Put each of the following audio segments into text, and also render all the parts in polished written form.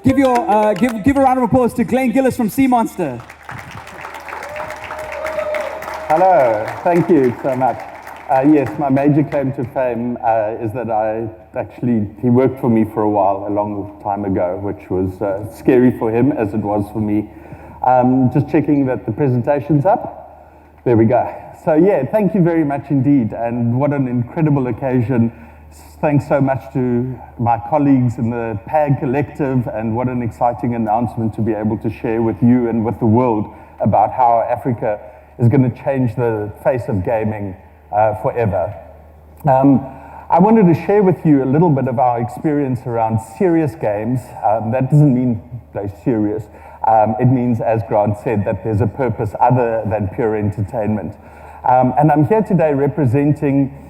Give a round of applause to Glenn Gillis from Sea Monster. Hello, thank you so much. Yes, my major claim to fame is that he worked for me for a while, a long time ago, which was scary for him as it was for me. Just checking that the presentation's up. There we go. So yeah, thank you very much indeed, and what an incredible occasion. Thanks so much to my colleagues in the PAG Collective, and what an exciting announcement to be able to share with you and with the world about how Africa is going to change the face of gaming forever. I wanted to share with you a little bit of our experience around serious games. That doesn't mean they're serious. It means, as Grant said, that there's a purpose other than pure entertainment. And I'm here today representing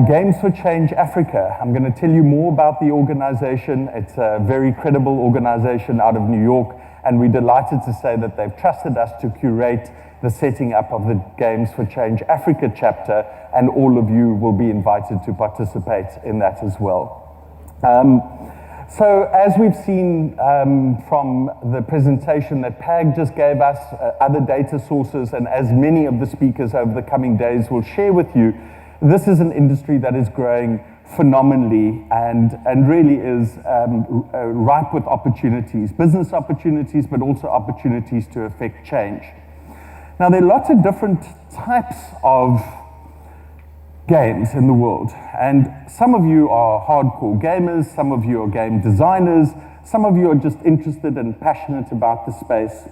Games for Change Africa. I'm going to tell you more about the organization. It's a very credible organization out of New York, and we're delighted to say that they've trusted us to curate the setting up of the Games for Change Africa chapter, and all of you will be invited to participate in that as well. So as we've seen from the presentation that PAG just gave us, other data sources, and as many of the speakers over the coming days will share with you, this is an industry that is growing phenomenally and really is ripe with opportunities, business opportunities, but also opportunities to affect change. Now, there are lots of different types of games in the world, and some of you are hardcore gamers, some of you are game designers, some of you are just interested and passionate about the space.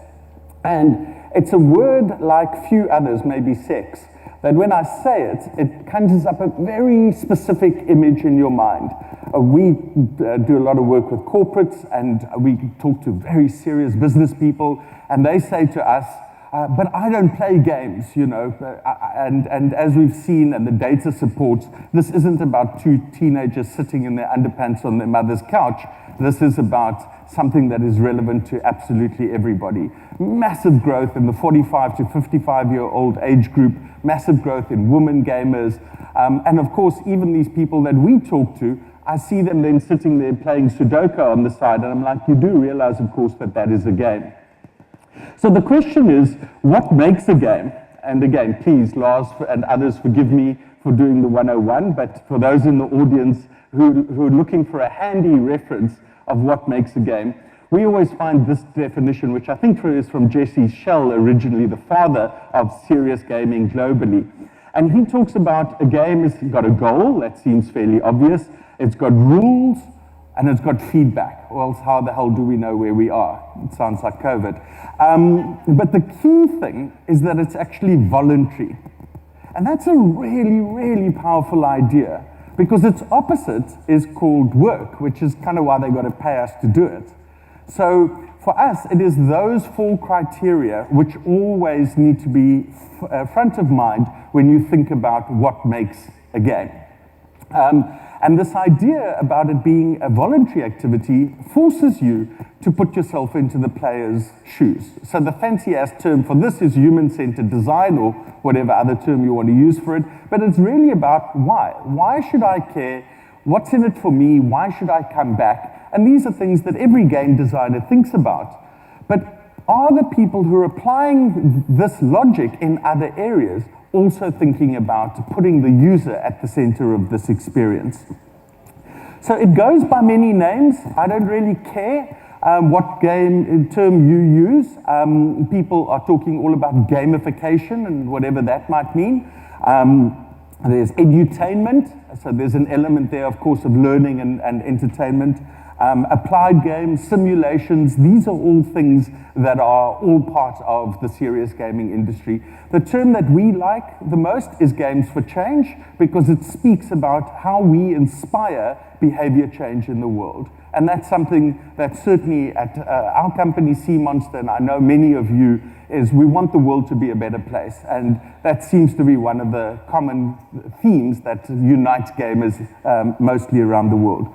And it's a word like few others, maybe sex, that when I say it, it conjures up a very specific image in your mind. We do a lot of work with corporates, and we talk to very serious business people, and they say to us, but I don't play games, you know, and as we've seen and the data supports, this isn't about two teenagers sitting in their underpants on their mother's couch. This is about something that is relevant to absolutely everybody. Massive growth in the 45 to 55-year-old age group, massive growth in women gamers, and of course, even these people that we talk to, I see them then sitting there playing Sudoku on the side, and I'm like, you do realize, of course, that that is a game. So the question is, what makes a game? And again, please, Lars and others, forgive me for doing the 101, but for those in the audience who are looking for a handy reference of what makes a game, we always find this definition, which I think is from Jesse Schell, originally the father of serious gaming globally. And he talks about a game has got a goal, that seems fairly obvious, it's got rules, and it's got feedback, or else how the hell do we know where we are? It sounds like COVID. But the key thing is that it's actually voluntary. And that's a really, really powerful idea, because its opposite is called work, which is kind of why they got to pay us to do it. So for us, it is those four criteria which always need to be front of mind when you think about what makes a game. And this idea about it being a voluntary activity forces you to put yourself into the player's shoes. So the fancy-ass term for this is human-centered design, or whatever other term you want to use for it, but it's really about why. Why should I care? What's in it for me? Why should I come back? And these are things that every game designer thinks about. But are the people who are applying this logic in other areas also thinking about putting the user at the center of this experience? So it goes by many names. I don't really care what game term you use. People are talking all about gamification and whatever that might mean. There's edutainment, so there's an element there, of course, of learning and entertainment. Applied games, simulations, these are all things that are all part of the serious gaming industry. The term that we like the most is Games for Change, because it speaks about how we inspire behavior change in the world. And that's something that certainly at our company, Sea Monster, and I know many of you, is we want the world to be a better place. And that seems to be one of the common themes that unite gamers mostly around the world.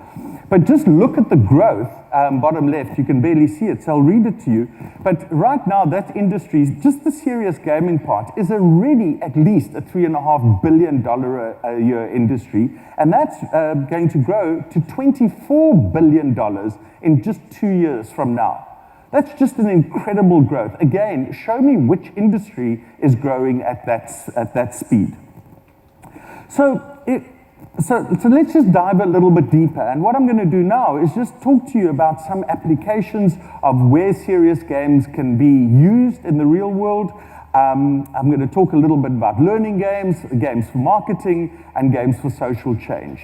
But just look at the growth, bottom left, you can barely see it, so I'll read it to you. But right now, that industry, just the serious gaming part, is already at least a $3.5 billion a year industry, and that's going to grow to $24 billion in just 2 years from now. That's just an incredible growth. Again, show me which industry is growing at that speed. So let's just dive a little bit deeper. And what I'm going to do now is just talk to you about some applications of where serious games can be used in the real world. I'm going to talk a little bit about learning games, games for marketing, and games for social change.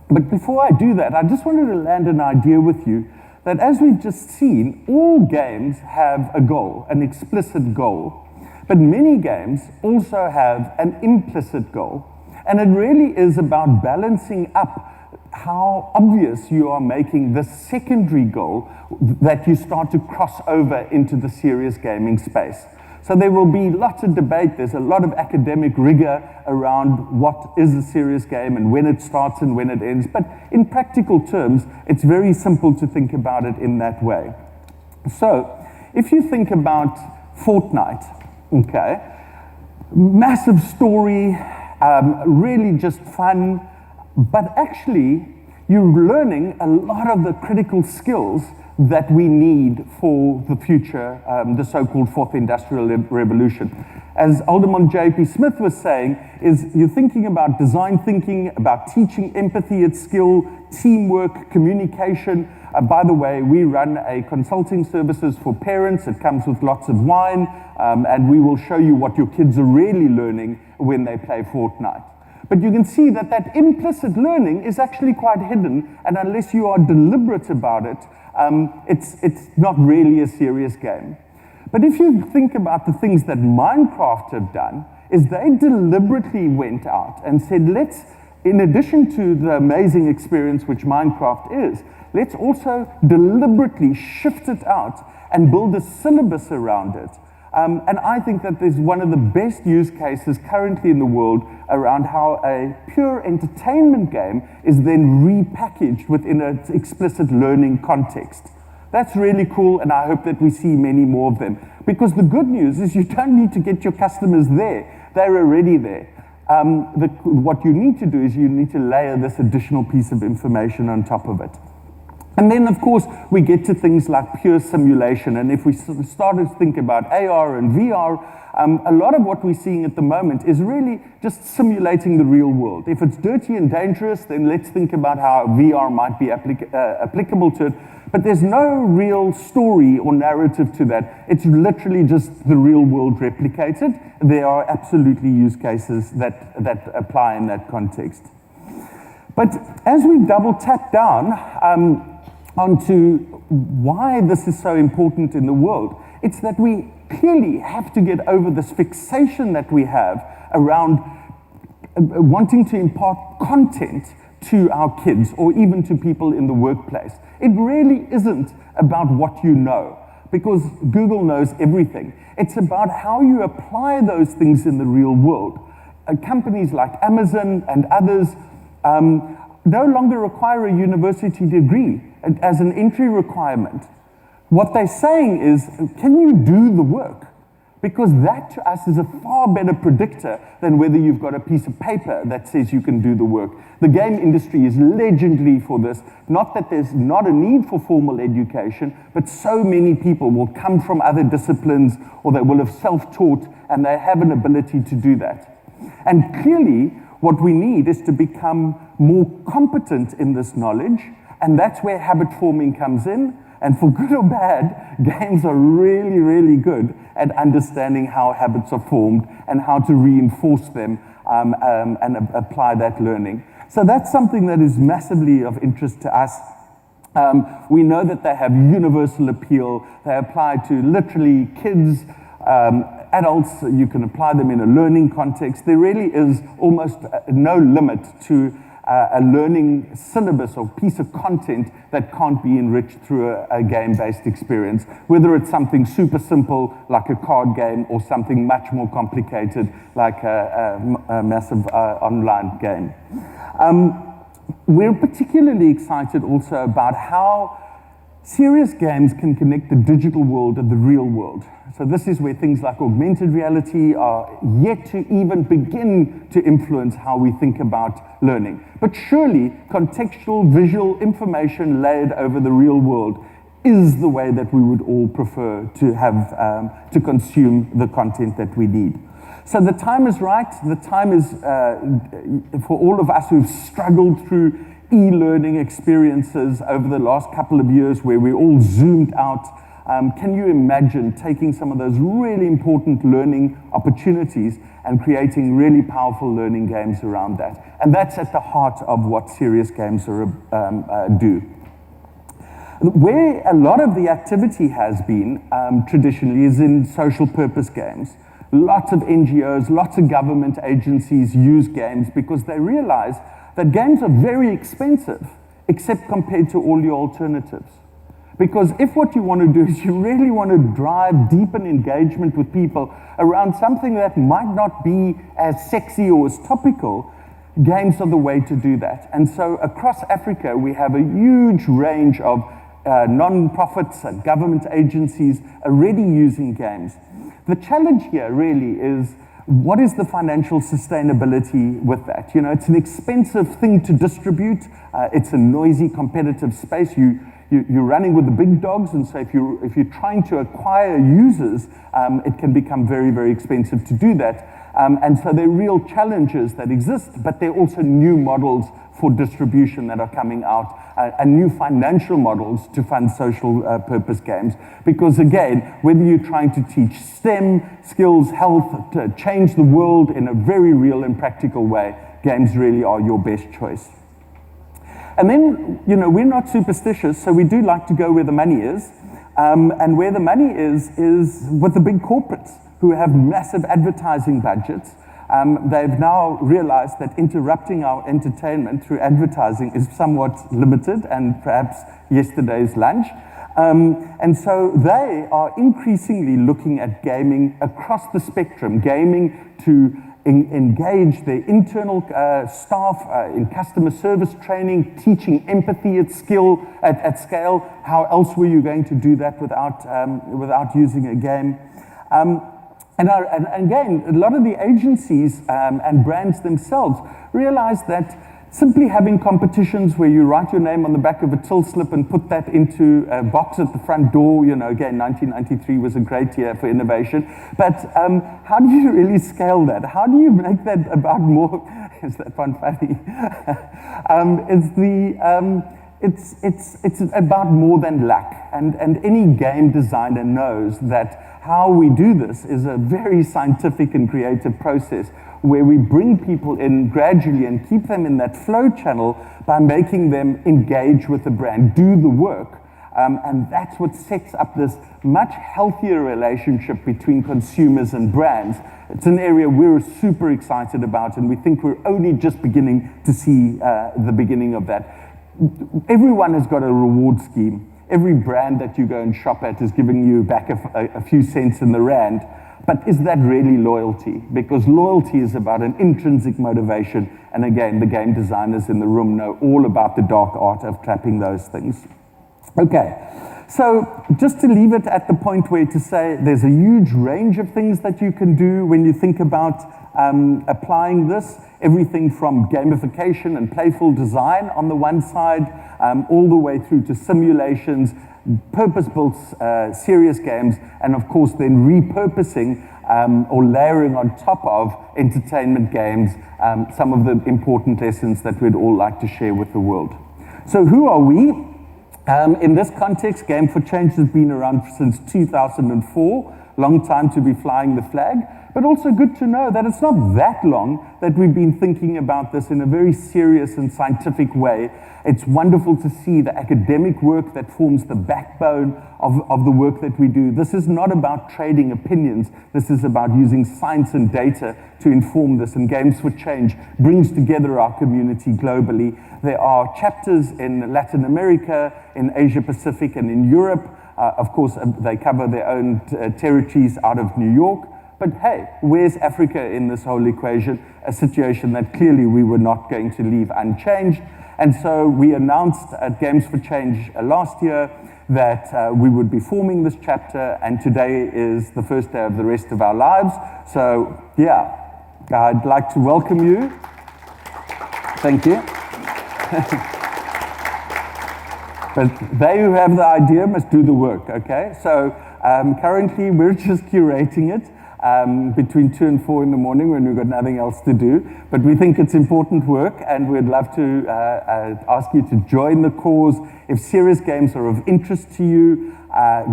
But before I do that, I just wanted to land an idea with you that, as we've just seen, all games have a goal, an explicit goal. But many games also have an implicit goal. And it really is about balancing up how obvious you are making the secondary goal that you start to cross over into the serious gaming space. So there will be lots of debate. There's a lot of academic rigor around what is a serious game and when it starts and when it ends. But in practical terms, it's very simple to think about it in that way. So if you think about Fortnite, okay, massive story, really just fun, but actually you're learning a lot of the critical skills that we need for the future, the so-called fourth industrial revolution. As Alderman J.P. Smith was saying, is you're thinking about design thinking, about teaching empathy at skill, teamwork, communication. By the way, we run a consulting services for parents. It comes with lots of wine, and we will show you what your kids are really learning when they play Fortnite. But you can see that that implicit learning is actually quite hidden, and unless you are deliberate about it, it's not really a serious game. But if you think about the things that Minecraft have done, is they deliberately went out and said, let's, in addition to the amazing experience which Minecraft is, let's also deliberately shift it out and build a syllabus around it. And I think that there's one of the best use cases currently in the world around how a pure entertainment game is then repackaged within an explicit learning context. That's really cool, and I hope that we see many more of them. Because the good news is you don't need to get your customers there. They're already there. What you need to do is you need to layer this additional piece of information on top of it. And then, of course, we get to things like pure simulation. And if we start to think about AR and VR, a lot of what we're seeing at the moment is really just simulating the real world. If it's dirty and dangerous, then let's think about how VR might be applicable to it. But there's no real story or narrative to that. It's literally just the real world replicated. There are absolutely use cases that apply in that context. But as we double tap down onto why this is so important in the world, it's that we clearly have to get over this fixation that we have around wanting to impart content to our kids or even to people in the workplace. It really isn't about what you know, because Google knows everything. It's about how you apply those things in the real world. Companies like Amazon and others no longer require a university degree as an entry requirement. What they're saying is, can you do the work? Because that to us is a far better predictor than whether you've got a piece of paper that says you can do the work. The game industry is legendary for this. Not that there's not a need for formal education, but so many people will come from other disciplines or they will have self-taught and they have an ability to do that. And clearly, what we need is to become more competent in this knowledge, and that's where habit forming comes in. And for good or bad, games are really, really good at understanding how habits are formed and how to reinforce them and apply that learning. So that's something that is massively of interest to us. We know that they have universal appeal. They apply to literally kids, adults. You can apply them in a learning context. There really is almost no limit to a learning syllabus or piece of content that can't be enriched through a game-based experience, whether it's something super simple like a card game or something much more complicated like a massive online game. We're particularly excited also about how serious games can connect the digital world and the real world. So this is where things like augmented reality are yet to even begin to influence how we think about learning. But surely contextual visual information laid over the real world is the way that we would all prefer to have, to consume the content that we need. So the time is right. The time is for all of us who've struggled through e-learning experiences over the last couple of years where we all zoomed out. Can you imagine taking some of those really important learning opportunities and creating really powerful learning games around that? And that's at the heart of what serious games do. Where a lot of the activity has been traditionally is in social purpose games. Lots of NGOs, lots of government agencies use games because they realize that games are very expensive, except compared to all the alternatives. Because if what you want to do is you really want to drive deepen engagement with people around something that might not be as sexy or as topical, games are the way to do that. And so across Africa, we have a huge range of non-profits and government agencies already using games. The challenge here really is, what is the financial sustainability with that? You know, it's an expensive thing to distribute. It's a noisy, competitive space. You're running with the big dogs, and so if you're trying to acquire users, it can become very, very expensive to do that. And so there are real challenges that exist, but there are also new models for distribution that are coming out, and new financial models to fund social purpose games. Because again, whether you're trying to teach STEM, skills, health, to change the world in a very real and practical way, games really are your best choice. And then, you know, we're not superstitious, so we do like to go where the money is. And where the money is with the big corporates who have massive advertising budgets. They've now realized that interrupting our entertainment through advertising is somewhat limited, and perhaps yesterday's lunch. And so they are increasingly looking at gaming across the spectrum, gaming to engage their internal staff in customer service training, teaching empathy at scale. How else were you going to do that without using a game? And again, a lot of the agencies and brands themselves realize that simply having competitions where you write your name on the back of a till slip and put that into a box at the front door, you know, again, 1993 was a great year for innovation. But how do you really scale that? How do you make that about more? Is that one funny? It's about more than luck. And any game designer knows that how we do this is a very scientific and creative process where we bring people in gradually and keep them in that flow channel by making them engage with the brand, do the work. And that's what sets up this much healthier relationship between consumers and brands. It's an area we're super excited about, and we think we're only just beginning to see the beginning of that. Everyone has got a reward scheme. Every brand that you go and shop at is giving you back a few cents in the rand. But is that really loyalty? Because loyalty is about an intrinsic motivation. And again, the game designers in the room know all about the dark art of trapping those things. Okay, so just to leave it at the point where to say there's a huge range of things that you can do when you think about applying this. Everything from gamification and playful design on the one side, all the way through to simulations, purpose-built serious games, and of course then repurposing or layering on top of entertainment games some of the important lessons that we'd all like to share with the world. So who are we? In this context, Game for Change has been around since 2004, long time to be flying the flag, but also good to know that it's not that long that we've been thinking about this in a very serious and scientific way. It's wonderful to see the academic work that forms the backbone of the work that we do. This is not about trading opinions. This is about using science and data to inform this, and Games for Change brings together our community globally. There are chapters in Latin America, in Asia Pacific, and in Europe. Of course, they cover their own territories out of New York. But hey, where's Africa in this whole equation? A situation that clearly we were not going to leave unchanged. And so we announced at Games for Change last year that we would be forming this chapter, and today is the first day of the rest of our lives. So yeah, I'd like to welcome you. Thank you. But they who have the idea must do the work, okay? So currently we're just curating it between 2 and 4 in the morning when we've got nothing else to do. But we think it's important work, and we'd love to ask you to join the cause. If serious games are of interest to you,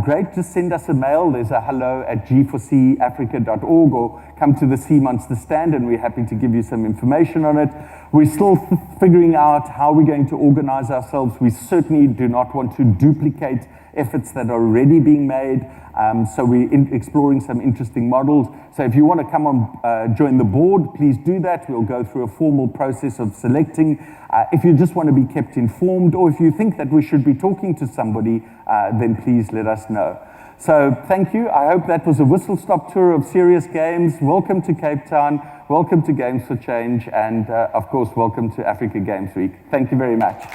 great, just send us a mail. There's a hello@G4CAfrica.org, or come to the Sea Monster stand and we're happy to give you some information on it. We're still figuring out how we're going to organize ourselves. We certainly do not want to duplicate efforts that are already being made. So we're exploring some interesting models. So if you want to come on, join the board, please do that. We'll go through a formal process of selecting. If you just want to be kept informed, or if you think that we should be talking to somebody, then please let us know. So thank you. I hope that was a whistle-stop tour of serious games. Welcome to Cape Town. Welcome to Games for Change. And of course, welcome to Africa Games Week. Thank you very much.